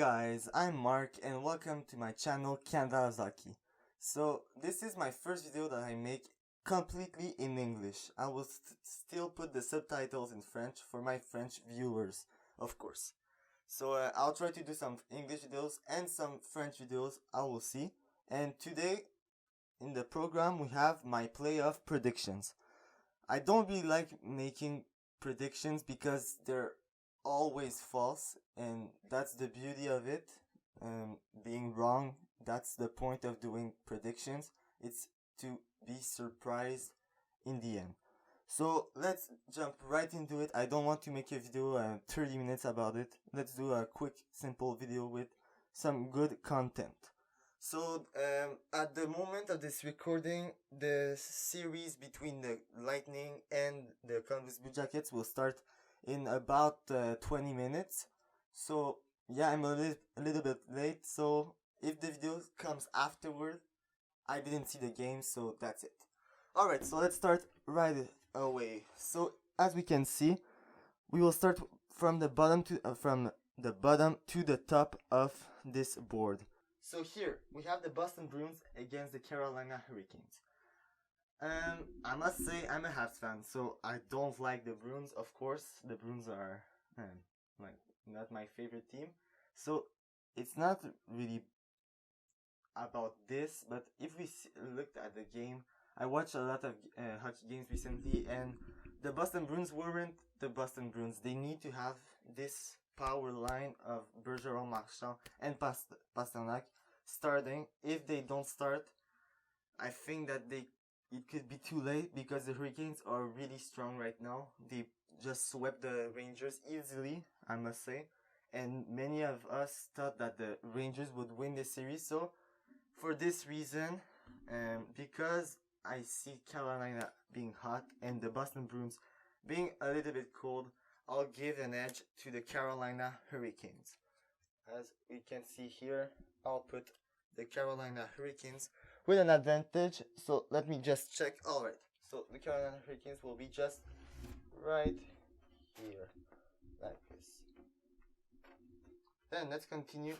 guys, I'm Mark and welcome to my channel Canada Ozaki. So this is my first video that I make completely in English. I will still put the subtitles in French for my French viewers, of course. So I'll try to do some English videos and some French videos, I will see. And today in the program we have my playoff predictions. I don't really like making predictions because they're always false, and that's the beauty of it. Being wrong, that's the point of doing predictions. It's to be surprised in the end. So let's jump right into it. I don't want to make a video 30 minutes about it. Let's do a quick simple video with some good content. So at the moment of this recording, the series between the Lightning and the Columbus Blue Jackets will start in about 20 minutes. So yeah, I'm a little bit late, so if the video comes afterward, I didn't see the game, so that's it. Alright, so let's start right away. So as we can see, we will start from the bottom to the top of this board. So here we have the Boston Bruins against the Carolina Hurricanes. I must say I'm a Habs fan, so I don't like the Bruins. Of course, the Bruins are like not my favorite team. So it's not really about this. But if we looked at the game, I watched a lot of hockey games recently, and the Boston Bruins weren't the Boston Bruins. They need to have this power line of Bergeron, Marchand, and Pasternak starting. If they don't start, I think that it could be too late because the Hurricanes are really strong right now. They just swept the Rangers easily, I must say. And many of us thought that the Rangers would win this series. So for this reason, because I see Carolina being hot and the Boston Bruins being a little bit cold, I'll give an edge to the Carolina Hurricanes. As we can see here, I'll put the Carolina Hurricanes with an advantage. So let me just check. Alright, so the Carolina Hurricanes will be just right here, like this. Then let's continue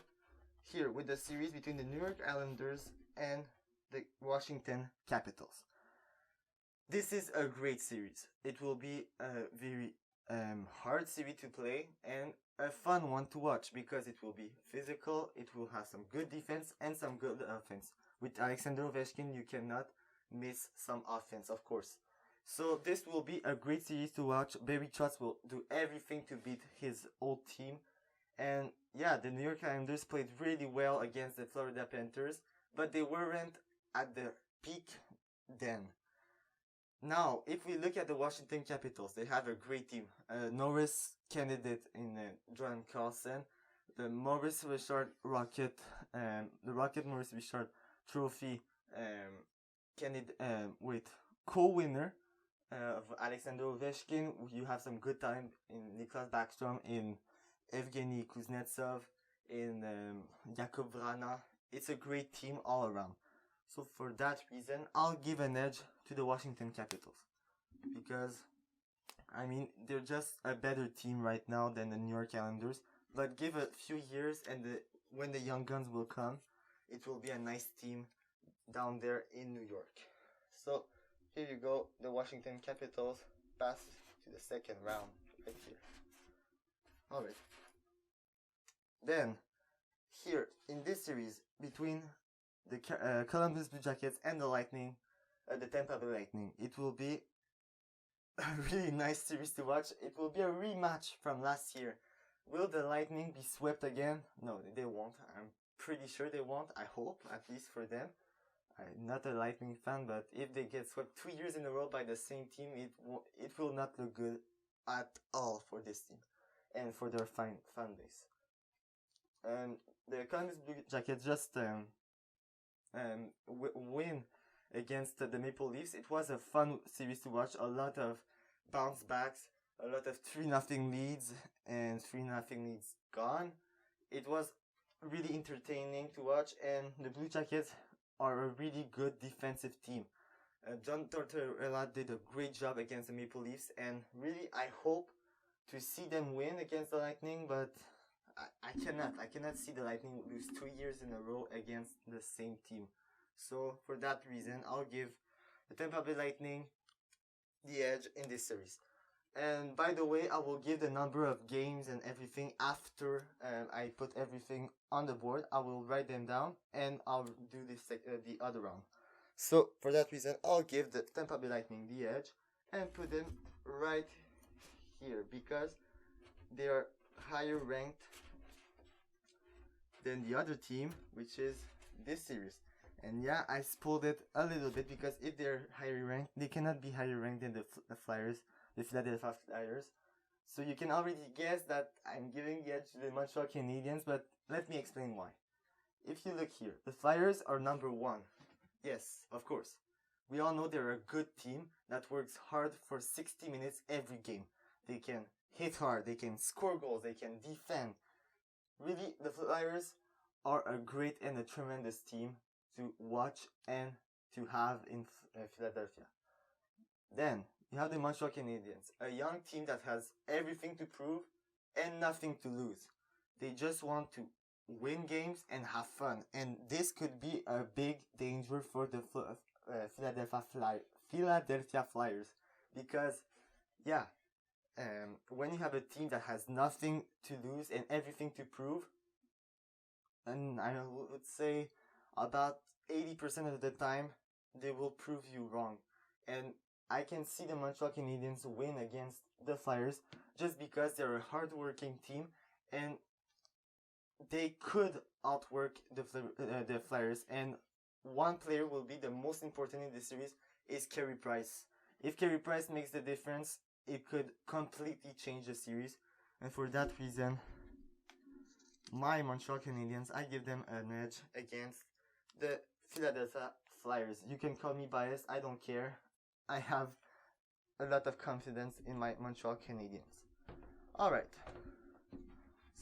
here with the series between the New York Islanders and the Washington Capitals. This is a great series. It will be a very hard series to play and a fun one to watch because it will be physical, it will have some good defense and some good offense. With Alexander Ovechkin, you cannot miss some offense, of course. So this will be a great series to watch. Barry Trotz will do everything to beat his old team. And yeah, the New York Islanders played really well against the Florida Panthers, but they weren't at their peak then. Now, if we look at the Washington Capitals, they have a great team. Norris candidate in John Carlson, the Maurice Richard Rocket, the Rocket Maurice Richard Trophy candidate with co-winner of Alexander Ovechkin. You have some good time in Niklas Backstrom, in Evgeny Kuznetsov, in Jakub Vrana. It's a great team all around. So for that reason, I'll give an edge to the Washington Capitals. Because, I mean, they're just a better team right now than the New York Islanders. But give a few years and when the young guns will come, it will be a nice team down there in New York. So, here you go. The Washington Capitals pass to the second round right here. Alright. Then, here, in this series, between the Columbus Blue Jackets and the Lightning, the Tampa Bay Lightning, it will be a really nice series to watch. It will be a rematch from last year. Will the Lightning be swept again? No, they won't. I'm pretty sure they won't. I hope, at least for them. I'm not a Lightning fan, but if they get swept 2 years in a row by the same team, it will not look good at all for this team and for their fan base. The Columbus Blue Jackets just win against the Maple Leafs. It was a fun series to watch. A lot of bounce backs, a lot of 3-0 leads and 3-0 leads gone. It was really entertaining to watch, and the Blue Jackets are a really good defensive team. John Tortorella did a great job against the Maple Leafs, and really I hope to see them win against the Lightning, but I cannot see the Lightning lose 2 years in a row against the same team. So for that reason, I'll give the Tampa Bay Lightning the edge in this series. And by the way, I will give the number of games and everything after I put everything on the board. I will write them down and I'll do the other round. So for that reason, I'll give the Tampa Bay Lightning the edge and put them right here because they are higher ranked than the other team, which is this series. And yeah, I spoiled it a little bit because if they're higher ranked, they cannot be higher ranked than the Flyers, the Philadelphia Flyers. So you can already guess that I'm giving the edge to the Montreal Canadiens, but let me explain why. If you look here, the Flyers are number 1. Yes, of course. We all know they're a good team that works hard for 60 minutes every game. They can hit hard, they can score goals, they can defend. Really, the Flyers are a great and a tremendous team to watch and to have in Philadelphia. Then, you have the Montreal Canadiens, a young team that has everything to prove and nothing to lose. They just want to win games and have fun. And this could be a big danger for the Philadelphia Flyers. Because, yeah, when you have a team that has nothing to lose and everything to prove, and I would say about 80% of the time, they will prove you wrong. And I can see the Montreal Canadiens win against the Flyers just because they're a hard-working team and they could outwork the Flyers. And one player will be the most important in this series is Carey Price. If Carey Price makes the difference, it could completely change the series. And for that reason, my Montreal Canadiens, I give them an edge against the Philadelphia Flyers. You can call me biased, I don't care. I have a lot of confidence in my Montreal Canadiens. Alright,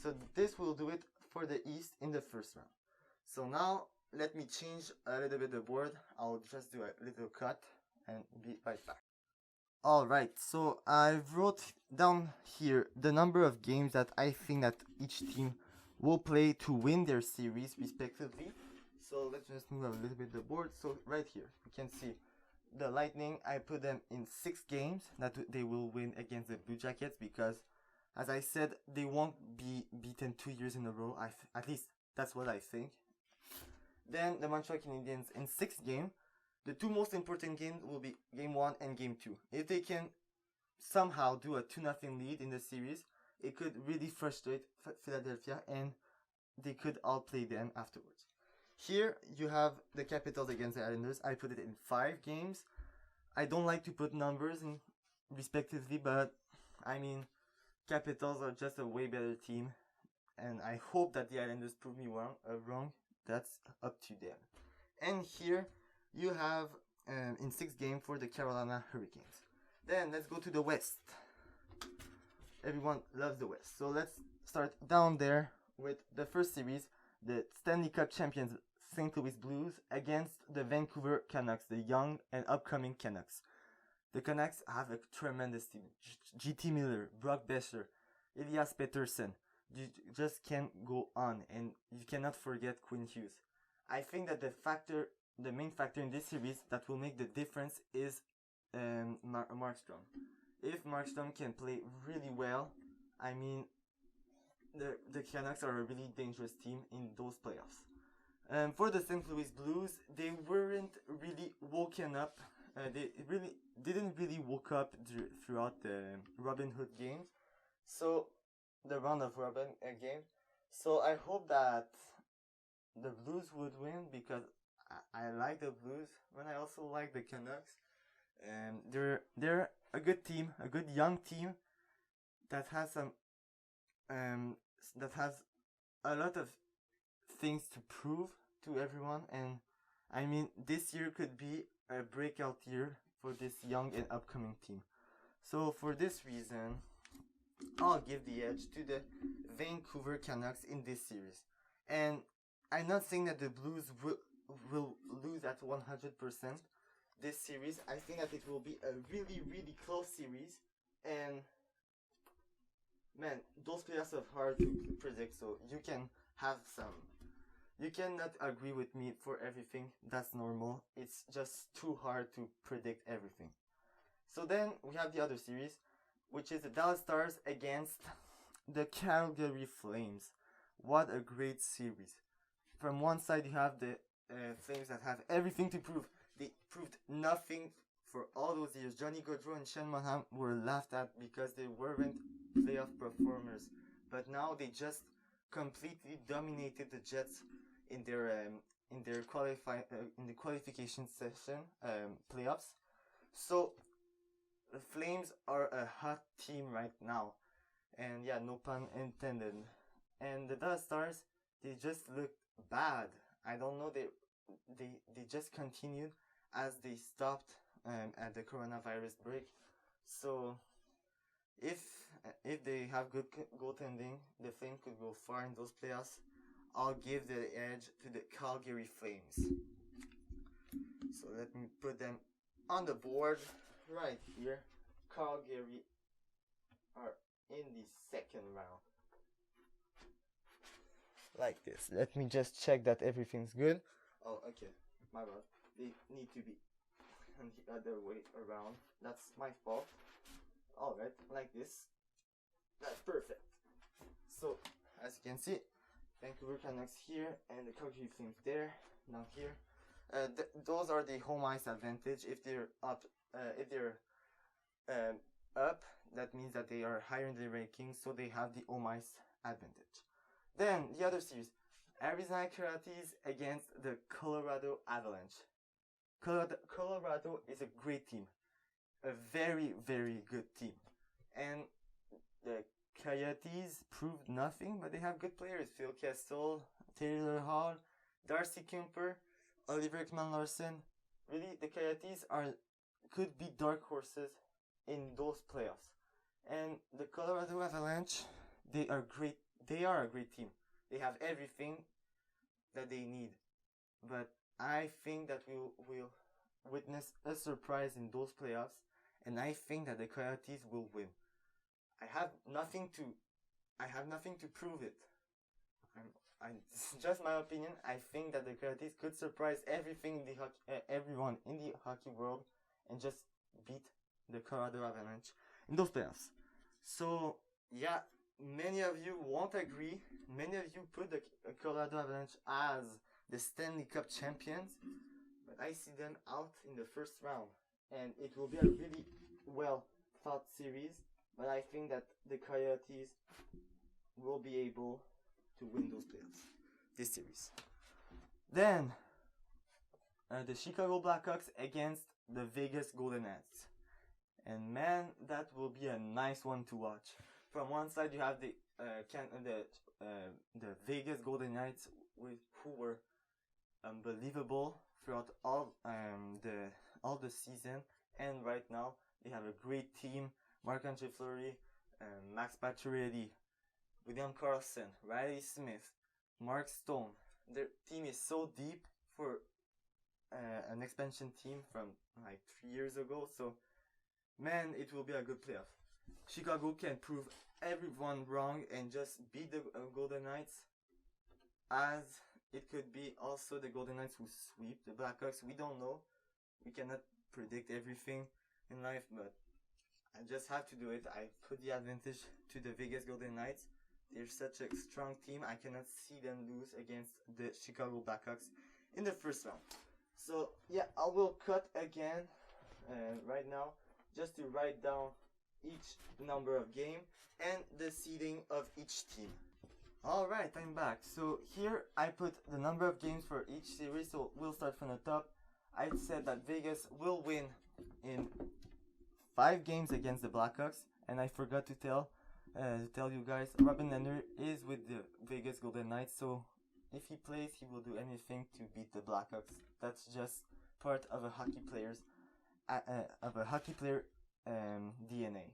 so this will do it for the East in the first round. So now, let me change a little bit the board. I'll just do a little cut and be right back. Alright, so I wrote down here the number of games that I think that each team will play to win their series respectively. So let's just move a little bit the board. So right here, you can see the Lightning, I put them in 6 games that they will win against the Blue Jackets because, as I said, they won't be beaten 2 years in a row. At least that's what I think. Then the Montreal Canadiens in 6 games. The 2 most important games will be Game 1 and Game 2. If they can somehow do a 2-0 lead in the series, it could really frustrate Philadelphia and they could outplay them afterwards. Here you have the Capitals against the Islanders. I put it in 5 games. I don't like to put numbers in respectively, but I mean, Capitals are just a way better team, and I hope that the Islanders prove me wrong. That's up to them. And here you have in 6 games for the Carolina Hurricanes. Then let's go to the West. Everyone loves the West, so let's start down there with the first series. The Stanley Cup champions St. Louis Blues against the Vancouver Canucks, the young and upcoming Canucks. The Canucks have a tremendous team. J.T. Miller, Brock Besser, Elias Pettersson. You just can't go on, and you cannot forget Quinn Hughes. I think that the main factor in this series that will make the difference is Markstrom. If Markstrom can play really well, I mean, the Canucks are a really dangerous team in those playoffs. For the St. Louis Blues, they weren't really woken up. They didn't really woke up throughout the Robin Hood games. So, the round of Robin game. So I hope that the Blues would win because I like the Blues, and I also like the Canucks. They're a good team, a good young team that has some that has a lot of things to prove to everyone, and I mean this year could be a breakout year for this young and upcoming team. So for this reason, I'll give the edge to the Vancouver Canucks in this series. And I'm not saying that the Blues will lose at 100% this series. I think that it will be a really, really close series. And man, those playoffs are hard to predict, so you can have some. You cannot agree with me for everything, that's normal. It's just too hard to predict everything. So then we have the other series, which is the Dallas Stars against the Calgary Flames. What a great series. From one side you have the Flames that have everything to prove. They proved nothing for all those years. Johnny Gaudreau and Shane Monahan were laughed at because they weren't playoff performers. But now they just completely dominated the Jets in their in the qualification session playoffs. So the Flames are a hot team right now, and yeah, no pun intended. And the Dallas Stars, they just looked bad. I don't know, they just continued as they stopped at the coronavirus break. So if they have good goaltending, the Flames could go far in those playoffs. I'll give the edge to the Calgary Flames. So let me put them on the board right here. Calgary are in the second round. Like this. Let me just check that everything's good. Oh, okay. My bad. They need to be on the other way around. That's my fault. Alright, like this. That's perfect. So, as you can see, Vancouver Canucks here and the Calgary Flames there. Now here. Those are the home ice advantage. If they're up, up, that means that they are higher in the rankings, so they have the home ice advantage. Then the other series, Arizona Coyotes against the Colorado Avalanche. Colorado is a great team, a very, very good team, and the Coyotes proved nothing, but they have good players: Phil Kessel, Taylor Hall, Darcy Kuemper, Oliver Ekman-Larsson. Really, the Coyotes could be dark horses in those playoffs. And the Colorado Avalanche, they are great. They are a great team. They have everything that they need. But I think that we will witness a surprise in those playoffs, and I think that the Coyotes will win. I have nothing to prove it. It's just my opinion. I think that the Coyotes could surprise everyone in the hockey world and just beat the Colorado Avalanche in those playoffs. So yeah, many of you won't agree. Many of you put the Colorado Avalanche as the Stanley Cup champions, but I see them out in the first round, and it will be a really well thought series. But I think that the Coyotes will be able to win those playoffs, this series. Then the Chicago Blackhawks against the Vegas Golden Knights. And man, that will be a nice one to watch. From one side you have the Vegas Golden Knights, who were unbelievable throughout all the season, and right now they have a great team: Marc-Andre Fleury, Max Pacioretty, William Karlsson, Riley Smith, Mark Stone. Their team is so deep for an expansion team from like 3 years ago. So man, it will be a good playoff. Chicago can prove everyone wrong and just beat the Golden Knights, as it could be also the Golden Knights who sweep the Blackhawks. We don't know. We cannot predict everything in life, but I just have to do it. I put the advantage to the Vegas Golden Knights. They're such a strong team. I cannot see them lose against the Chicago Blackhawks in the first round. So yeah, I will cut again right now just to write down each number of game and the seeding of each team. Alright, I'm back. So here I put the number of games for each series. So we'll start from the top. I said that Vegas will win in 5 games against the Blackhawks, and I forgot to tell you guys, Robin Lehner is with the Vegas Golden Knights, so if he plays, he will do anything to beat the Blackhawks. That's just part of a hockey player DNA.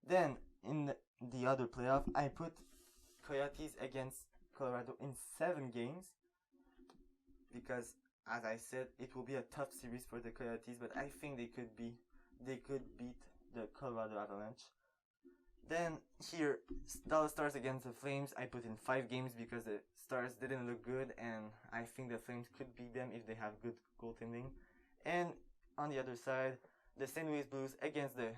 Then in the other playoff, I put Coyotes against Colorado in 7 games, because as I said, it will be a tough series for the Coyotes, but I think they could beat the Colorado Avalanche. Then here, Dallas Stars against the Flames. I put in 5 games because the Stars didn't look good, and I think the Flames could beat them if they have good goaltending. And on the other side, the St. Louis Blues against the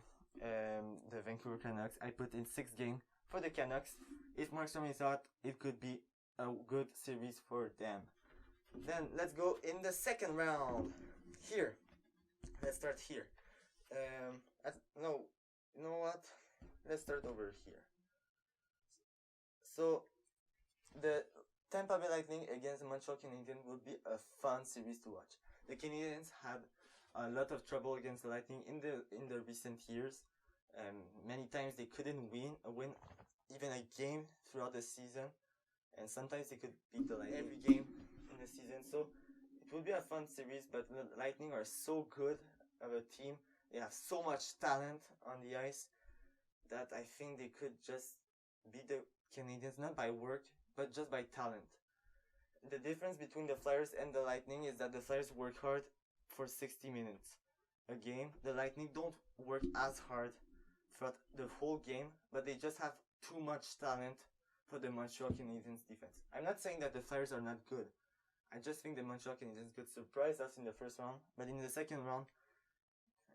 Vancouver Canucks. I put in 6 games for the Canucks. If Markstrom is out, it could be a good series for them. Then let's go in the second round. Here, let's start here. No, you know what? Let's start over here. So, the Tampa Bay Lightning against the Montreal Canadiens will be a fun series to watch. The Canadiens had a lot of trouble against the Lightning in the recent years. Many times they couldn't win even a game throughout the season, and sometimes they could beat the Lightning every game in the season. So it will be a fun series, but the Lightning are so good of a team. They have so much talent on the ice that I think they could just beat the Canadiens, not by work, but just by talent. The difference between the Flyers and the Lightning is that the Flyers work hard for 60 minutes a game. The Lightning don't work as hard throughout the whole game, but they just have too much talent for the Montreal Canadiens defense. I'm not saying that the Flyers are not good. I just think the Montreal Canadiens could surprise us in the first round, but in the second round,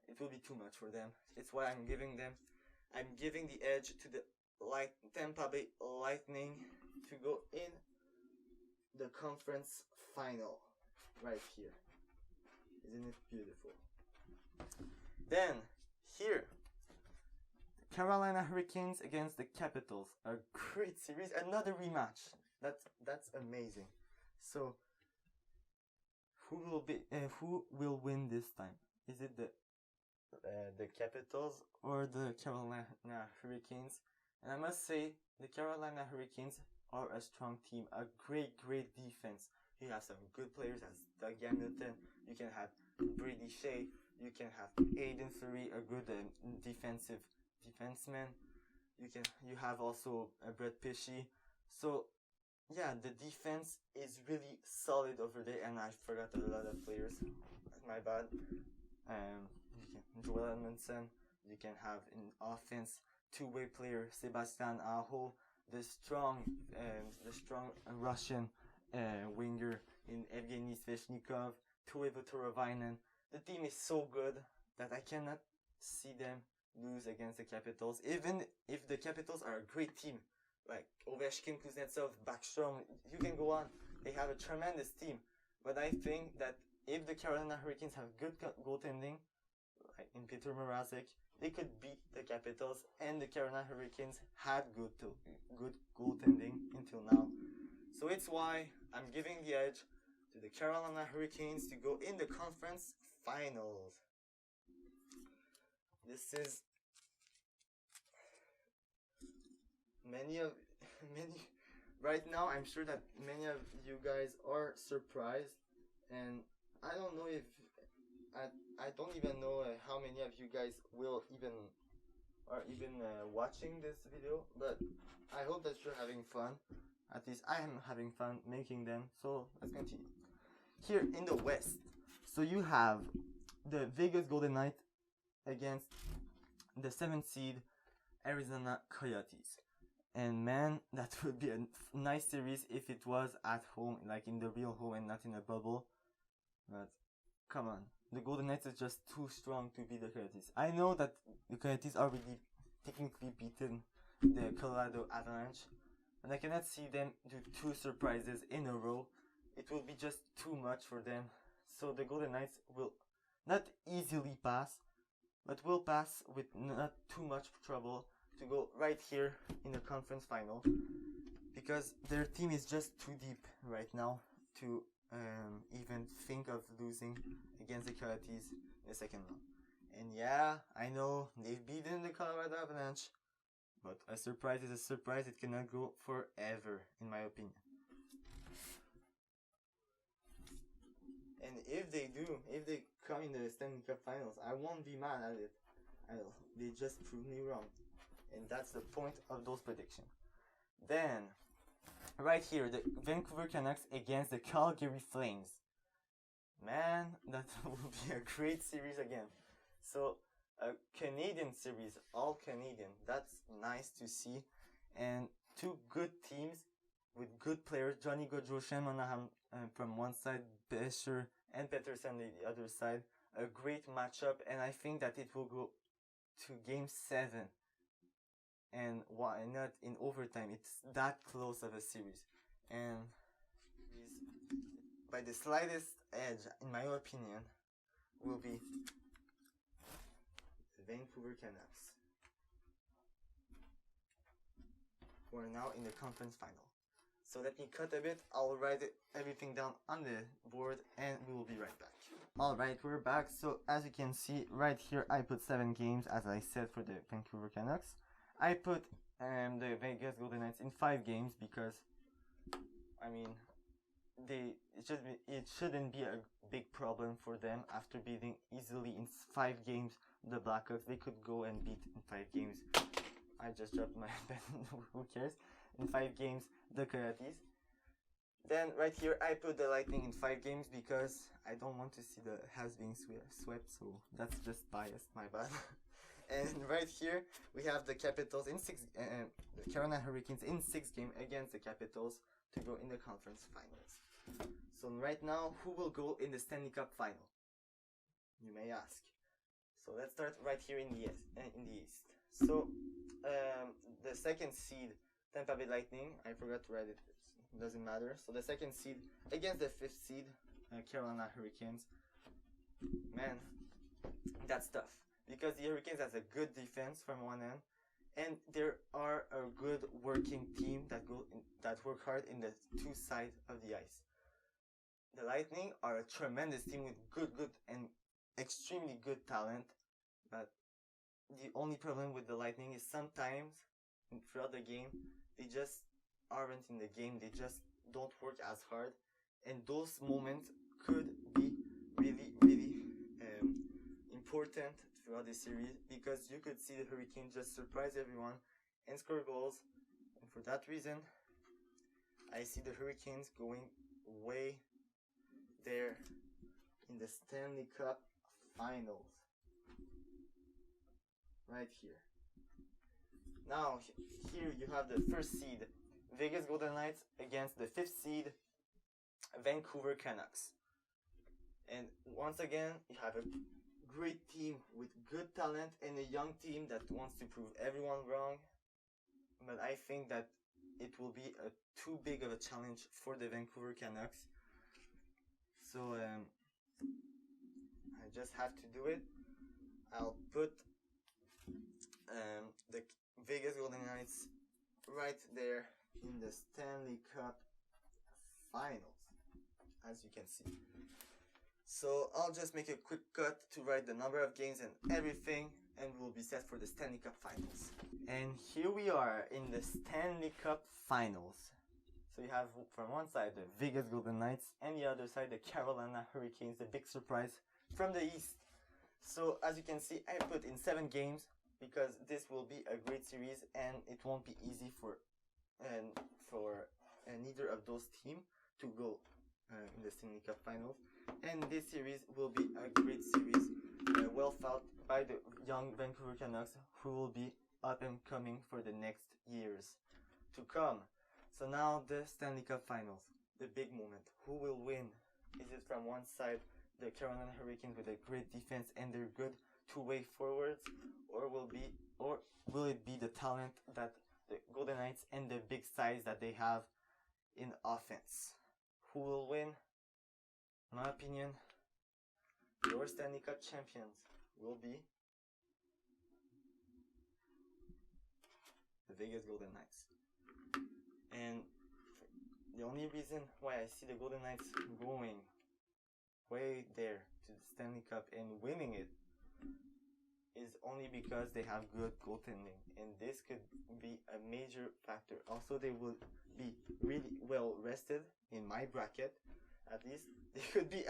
it will be too much for them. It's why I'm giving the edge to the Tampa Bay Lightning to go in the conference final right here. Isn't it beautiful? Then here, the Carolina Hurricanes against the Capitals. A great series, another rematch. That's amazing. So who will win this time? Is it the Capitals or the Carolina Hurricanes? And I must say, the Carolina Hurricanes are a strong team, a great defense. You have some good players as Doug Hamilton. You can have Brady Shea. You can have Aiden Fleury, a good defenseman. You have also Brett Pesci. So yeah, the defense is really solid over there, and I forgot a lot of players. My bad. Joel Edmondson. You can have in offense two-way player Sebastian Aho, the strong Russian winger in Evgeny Sveshnikov, Tuivo Torovainen. The team is so good that I cannot see them lose against the Capitals. Even if the Capitals are a great team, like Ovechkin, Kuznetsov, Backstrom, you can go on. They have a tremendous team. But I think that if the Carolina Hurricanes have good goaltending, like in Peter Mrazek, they could beat the Capitals, and the Carolina Hurricanes had good goaltending until now. So it's why I'm giving the edge to the Carolina Hurricanes to go in the conference finals. This is right now. I'm sure that many of you guys are surprised, and I don't know if I don't even know how many of you guys will even watching this video, but I hope that you're having fun. At least I am having fun making them. So let's continue. Here in the West, so you have the Vegas Golden Knights against the 7th seed Arizona Coyotes. And man, that would be a nice series if it was at home, like in the real home and not in a bubble. But come on, the Golden Knights is just too strong to beat the Coyotes. I know that the Coyotes already technically beaten the Colorado Avalanche, and I cannot see them do 2 surprises in a row. It will be just too much for them. So the Golden Knights will not easily pass, but will pass with not too much trouble to go right here in the conference final, because their team is just too deep right now to even think of losing against the Coyotes in the second round. And yeah, I know they've beaten the Colorado Avalanche, but a surprise is a surprise. It cannot go forever, in my opinion. And if they come in the Stanley Cup Finals, I won't be mad at it. They just proved me wrong. And that's the point of those predictions. Then, right here, the Vancouver Canucks against the Calgary Flames. Man, that will be a great series again. So, a Canadian series, all Canadian. That's nice to see. And two good teams with good players, Johnny Gaudreau Monahan from one side, Bescher and Peterson on the other side. A great matchup, and I think that it will go to game 7. And why not in overtime? It's that close of a series. And by the slightest edge, in my opinion, will be the Vancouver Canucks, who are now in the conference final. So let me cut a bit, I'll write everything down on the board and we will be right back. Alright, we're back. So as you can see right here, I put 7 games as I said for the Vancouver Canucks. I put the Vegas Golden Knights in 5 games because, I mean, it shouldn't be a big problem for them after beating easily in 5 games the Blackhawks. They could go and beat in 5 games. I just dropped my pen, who cares? In 5 games the Coyotes. Then right here I put the Lightning in 5 games because I don't want to see the Habs being swept, so that's just biased, my bad. And right here we have the Capitals in 6, the Carolina Hurricanes in 6 games against the Capitals to go in the conference finals. So right now, who will go in the Stanley Cup final? You may ask. So let's start right here in the East. So the second seed, Tampa Bay Lightning. I forgot to write it. It doesn't matter. So the second seed against the 5th seed, Carolina Hurricanes. Man, that's tough because the Hurricanes has a good defense from one end, and there are a good working team that work hard in the 2 sides of the ice. The Lightning are a tremendous team with good and extremely good talent, but the only problem with the Lightning is sometimes throughout the game they just aren't in the game, they just don't work as hard, and those moments could be really important throughout the series because you could see the Hurricanes just surprise everyone and score goals, and for that reason I see the Hurricanes going way there in the Stanley Cup finals right here. Now here you have the first seed Vegas Golden Knights against the 5th seed Vancouver Canucks, and once again you have a great team with good talent and a young team that wants to prove everyone wrong, but I think that it will be too big of a challenge for the Vancouver Canucks. So I just have to do it. I'll put the Vegas Golden Knights right there in the Stanley Cup finals, as you can see. So I'll just make a quick cut to write the number of games and everything, and we'll be set for the Stanley Cup finals. And here we are in the Stanley Cup finals. So you have from one side the Vegas Golden Knights and the other side the Carolina Hurricanes, the big surprise from the East. So as you can see, I put in 7 games because this will be a great series and it won't be easy for neither of those teams to go in the Stanley Cup finals. And this series will be a great series, well fought by the young Vancouver Canucks, who will be up and coming for the next years to come. So now the Stanley Cup finals, the big moment. Who will win? Is it from one side the Carolina Hurricanes with a great defense and their good two-way forwards, or will it be the talent that the Golden Knights and the big size that they have in offense? Who will win? In my opinion, your Stanley Cup champions will be the Vegas Golden Knights. And the only reason why I see the Golden Knights going way there to the Stanley Cup and winning it is only because they have good goaltending, and this could be a major factor. Also, they will be really well rested in my bracket. At least they could be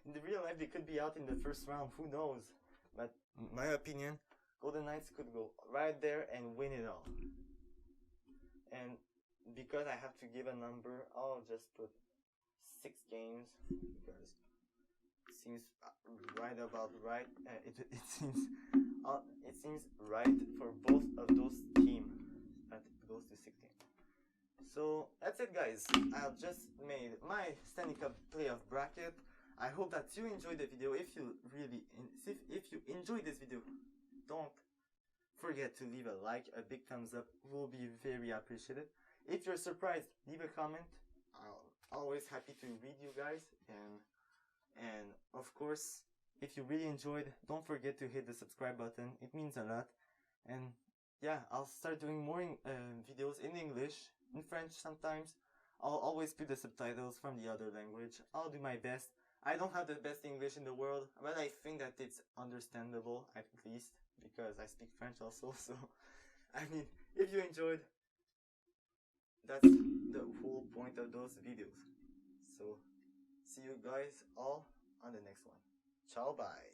in the real life, they could be out in the first round, who knows. But in my opinion, Golden Knights could go right there and win it all. And because I have to give a number, I'll just put 6 games because seems right about right. It seems right for both of those teams that goes to 16. So that's it, guys. I've just made my Stanley Cup playoff bracket. I hope that you enjoyed the video. If you enjoyed this video, don't forget to leave a like, a big thumbs up. Will be very appreciated. If you're surprised, leave a comment. I'm always happy to read you guys, and of course, if you really enjoyed, don't forget to hit the subscribe button. It means a lot. And yeah, I'll start doing more videos in English, in French sometimes. I'll always put the subtitles from the other language. I'll do my best. I don't have the best English in the world, but I think that it's understandable at least, because I speak French also. So, I mean, if you enjoyed, that's the whole point of those videos. So, see you guys all on the next one. Ciao, bye.